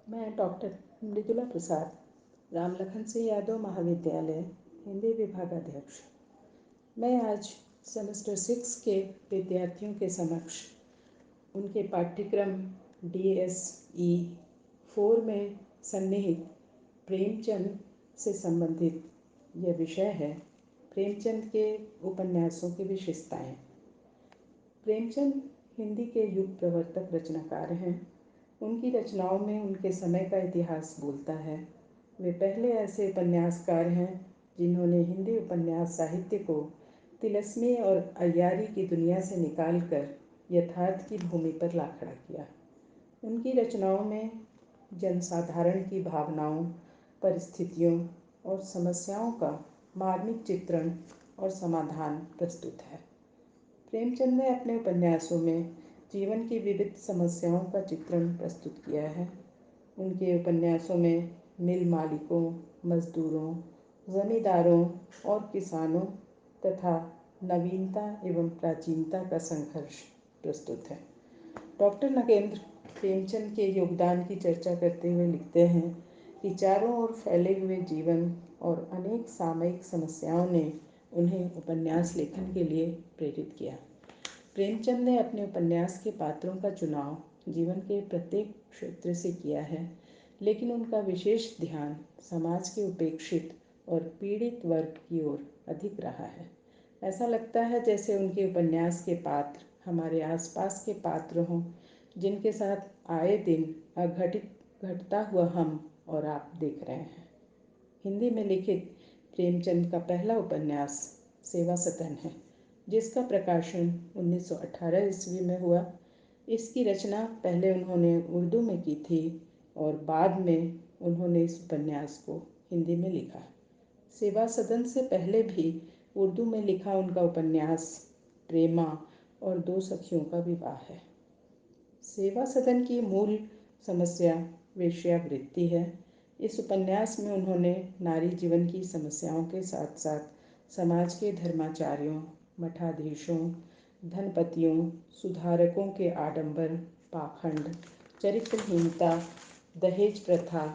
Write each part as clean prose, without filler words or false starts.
मैं डॉक्टर मृदुला प्रसाद, रामलखन सिंह यादव महाविद्यालय, हिंदी विभाग अध्यक्ष। मैं आज सेमेस्टर 6 के विद्यार्थियों के समक्ष उनके पाठ्यक्रम DSE 4 में सन्निहित प्रेमचंद से संबंधित यह विषय है, प्रेमचंद के उपन्यासों की विशेषताएं। प्रेमचंद हिंदी के युग प्रवर्तक रचनाकार हैं। उनकी रचनाओं में उनके समय का इतिहास बोलता है। वे पहले ऐसे उपन्यासकार हैं जिन्होंने हिंदी उपन्यास साहित्य को तिलस्मी और अय्यारी की दुनिया से निकालकर यथार्थ की भूमि पर ला खड़ा किया। उनकी रचनाओं में जनसाधारण की भावनाओं, परिस्थितियों और समस्याओं का मार्मिक चित्रण और समाधान प्रस्तुत है। प्रेमचंद ने अपने उपन्यासों में जीवन की विविध समस्याओं का चित्रण प्रस्तुत किया है। उनके उपन्यासों में मिल मालिकों, मजदूरों, जमींदारों और किसानों तथा नवीनता एवं प्राचीनता का संघर्ष प्रस्तुत है। डॉक्टर नगेंद्र प्रेमचंद के योगदान की चर्चा करते हुए लिखते हैं कि चारों ओर फैले हुए जीवन और अनेक सामयिक समस्याओं ने उन्हें उपन्यास लेखन के लिए प्रेरित किया। प्रेमचंद ने अपने उपन्यास के पात्रों का चुनाव जीवन के प्रत्येक क्षेत्र से किया है, लेकिन उनका विशेष ध्यान समाज के उपेक्षित और पीड़ित वर्ग की ओर अधिक रहा है। ऐसा लगता है जैसे उनके उपन्यास के पात्र हमारे आसपास के पात्र हों, जिनके साथ आए दिन घटता हुआ हम और आप देख रहे हैं। हिंदी में लिखित प्रेमचंद का पहला उपन्यास सेवा सदन है, जिसका प्रकाशन 1918 ईस्वी में हुआ। इसकी रचना पहले उन्होंने उर्दू में की थी और बाद में उन्होंने इस उपन्यास को हिंदी में लिखा। सेवा सदन से पहले भी उर्दू में लिखा उनका उपन्यास प्रेमा और दो सखियों का विवाह है। सेवा सदन की मूल समस्या वेश्यावृत्ति है। इस उपन्यास में उन्होंने नारी जीवन की समस्याओं के साथ साथ समाज के धर्माचार्यों, मठाधीशों, धनपतियों, सुधारकों के आडंबर, पाखंड, चरित्रहीनता, दहेज प्रथा,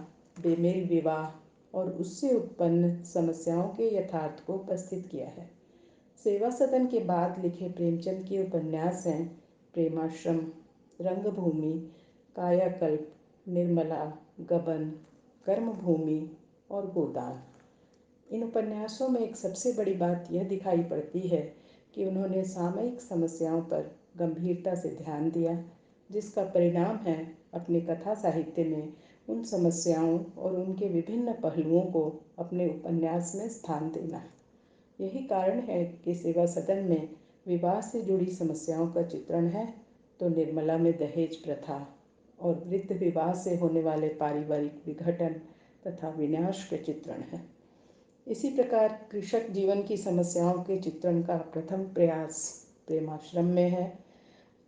बेमेल विवाह और उससे उत्पन्न समस्याओं के यथार्थ को उपस्थित किया है। सेवा सदन के बाद लिखे प्रेमचंद के उपन्यास हैं प्रेमाश्रम, रंगभूमि, कायाकल्प, निर्मला, गबन, कर्मभूमि और गोदान। इन उपन्यासों में एक सबसे बड़ी बात यह दिखाई पड़ती है कि उन्होंने सामयिक समस्याओं पर गंभीरता से ध्यान दिया, जिसका परिणाम है अपने कथा साहित्य में उन समस्याओं और उनके विभिन्न पहलुओं को अपने उपन्यास में स्थान देना। यही कारण है कि सेवा सदन में विवाह से जुड़ी समस्याओं का चित्रण है, तो निर्मला में दहेज प्रथा और वृद्ध विवाह से होने वाले पारिवारिक विघटन तथा विनाश के चित्रण है। इसी प्रकार कृषक जीवन की समस्याओं के चित्रण का प्रथम प्रयास प्रेमाश्रम में है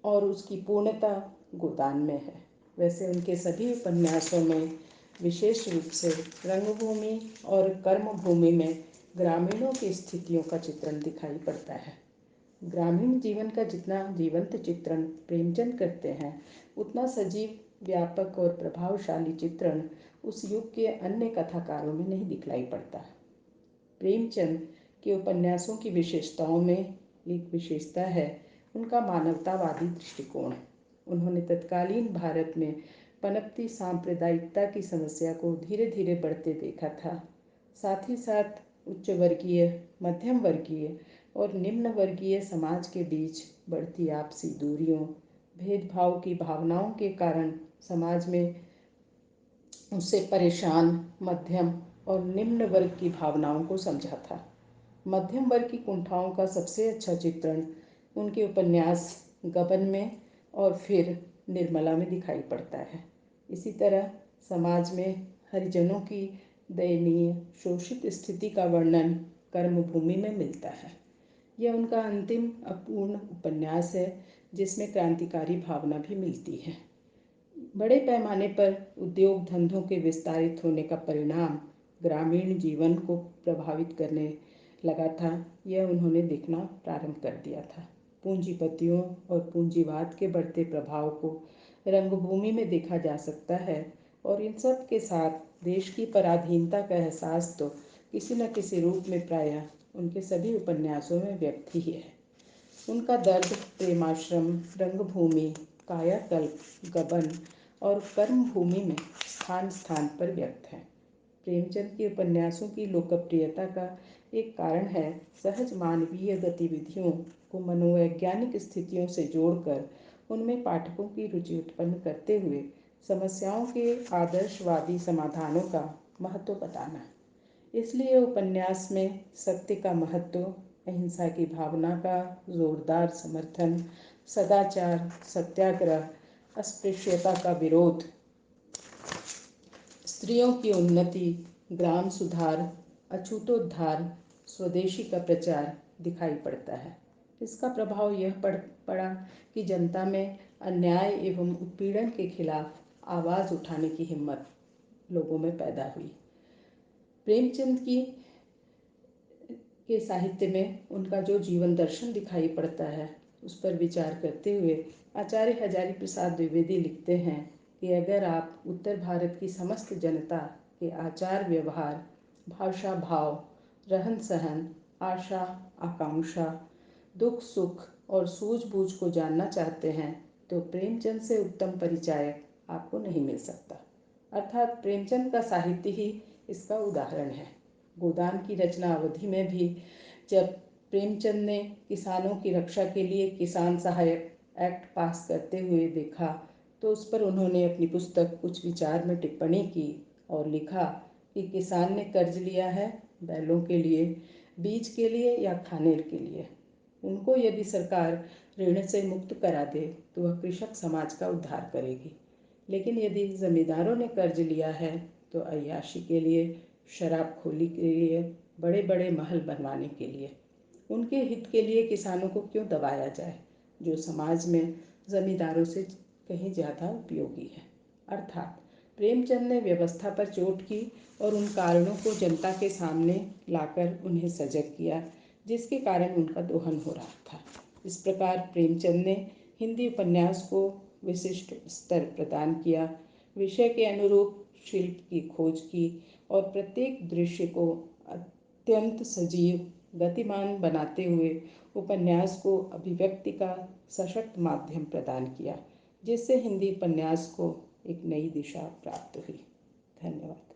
और उसकी पूर्णता गोदान में है। वैसे उनके सभी उपन्यासों में विशेष रूप से रंगभूमि और कर्मभूमि में ग्रामीणों की स्थितियों का चित्रण दिखाई पड़ता है। ग्रामीण जीवन का जितना जीवंत चित्रण प्रेमचंद करते हैं, उतना सजीव, व्यापक और प्रभावशाली चित्रण उस युग के अन्य कथाकारों में नहीं दिखलाई पड़ता। प्रेमचंद के उपन्यासों की विशेषताओं में एक विशेषता है उनका मानवतावादी दृष्टिकोण। उन्होंने तत्कालीन भारत में पनपती सांप्रदायिकता की समस्या को धीरे धीरे बढ़ते देखा था। साथ ही साथ उच्च वर्गीय, मध्यम वर्गीय और निम्न वर्गीय समाज के बीच बढ़ती आपसी दूरियों, भेदभाव की भावनाओं के कारण समाज में उससे परेशान मध्यम और निम्न वर्ग की भावनाओं को समझा था। मध्यम वर्ग की कुंठाओं का सबसे अच्छा चित्रण उनके उपन्यास गबन में और फिर निर्मला में दिखाई पड़ता है। इसी तरह समाज में हरिजनों की दयनीय, शोषित स्थिति का वर्णन कर्मभूमि में मिलता है। यह उनका अंतिम अपूर्ण उपन्यास है, जिसमें क्रांतिकारी भावना भी मिलती है। बड़े पैमाने पर उद्योग धंधों के विस्तारित होने का परिणाम ग्रामीण जीवन को प्रभावित करने लगा था, यह उन्होंने देखना प्रारंभ कर दिया था। पूंजीपतियों और पूंजीवाद के बढ़ते प्रभाव को रंगभूमि में देखा जा सकता है और इन सब के साथ देश की पराधीनता का एहसास तो किसी न किसी रूप में प्रायः उनके सभी उपन्यासों में व्यक्त ही है। उनका दर्द प्रेमाश्रम, रंगभूमि, कायाकल्प, गबन और कर्मभूमि में स्थान स्थान पर व्यक्त है। प्रेमचंद के उपन्यासों की लोकप्रियता का एक कारण है सहज मानवीय गतिविधियों को मनोवैज्ञानिक स्थितियों से जोड़कर उनमें पाठकों की रुचि उत्पन्न करते हुए समस्याओं के आदर्शवादी समाधानों का महत्व बताना। इसलिए उपन्यास में सत्य का महत्व, अहिंसा की भावना का जोरदार समर्थन, सदाचार, सत्याग्रह, अस्पृश्यता का विरोध, स्त्रियों की उन्नति, ग्राम सुधार, अछूतोद्धार, स्वदेशी का प्रचार दिखाई पड़ता है। इसका प्रभाव यह पड़ा कि जनता में अन्याय एवं उत्पीड़न के खिलाफ आवाज़ उठाने की हिम्मत लोगों में पैदा हुई। प्रेमचंद के साहित्य में उनका जो जीवन दर्शन दिखाई पड़ता है उस पर विचार करते हुए आचार्य हजारी प्रसाद द्विवेदी लिखते हैं कि अगर आप उत्तर भारत की समस्त जनता के आचार व्यवहार, भाषा भाव, रहन सहन, आशा आकांक्षा, दुख सुख और सूझबूझ को जानना चाहते हैं तो प्रेमचंद से उत्तम परिचायक आपको नहीं मिल सकता। अर्थात प्रेमचंद का साहित्य ही इसका उदाहरण है। गोदान की रचना अवधि में भी जब प्रेमचंद ने किसानों की रक्षा के लिए किसान सहायक एक्ट पास करते हुए देखा तो उस पर उन्होंने अपनी पुस्तक कुछ विचार में टिप्पणी की और लिखा कि किसान ने कर्ज लिया है बैलों के लिए, बीज के लिए या खाने के लिए। उनको यदि सरकार ऋण से मुक्त करा दे तो वह कृषक समाज का उद्धार करेगी, लेकिन यदि जमींदारों ने कर्ज लिया है तो अय्याशी के लिए, शराब खोली के लिए, बड़े बड़े महल बनवाने के लिए। उनके हित के लिए किसानों को क्यों दबाया जाए जो समाज में जमींदारों से कहीं ज़्यादा उपयोगी है। अर्थात प्रेमचंद ने व्यवस्था पर चोट की और उन कारणों को जनता के सामने लाकर उन्हें सजग किया जिसके कारण उनका दोहन हो रहा था। इस प्रकार प्रेमचंद ने हिंदी उपन्यास को विशिष्ट स्तर प्रदान किया, विषय के अनुरूप शिल्प की खोज की और प्रत्येक दृश्य को अत्यंत सजीव, गतिमान बनाते हुए उपन्यास को अभिव्यक्ति का सशक्त माध्यम प्रदान किया, जिससे हिंदी उपन्यास को एक नई दिशा प्राप्त हुई। धन्यवाद।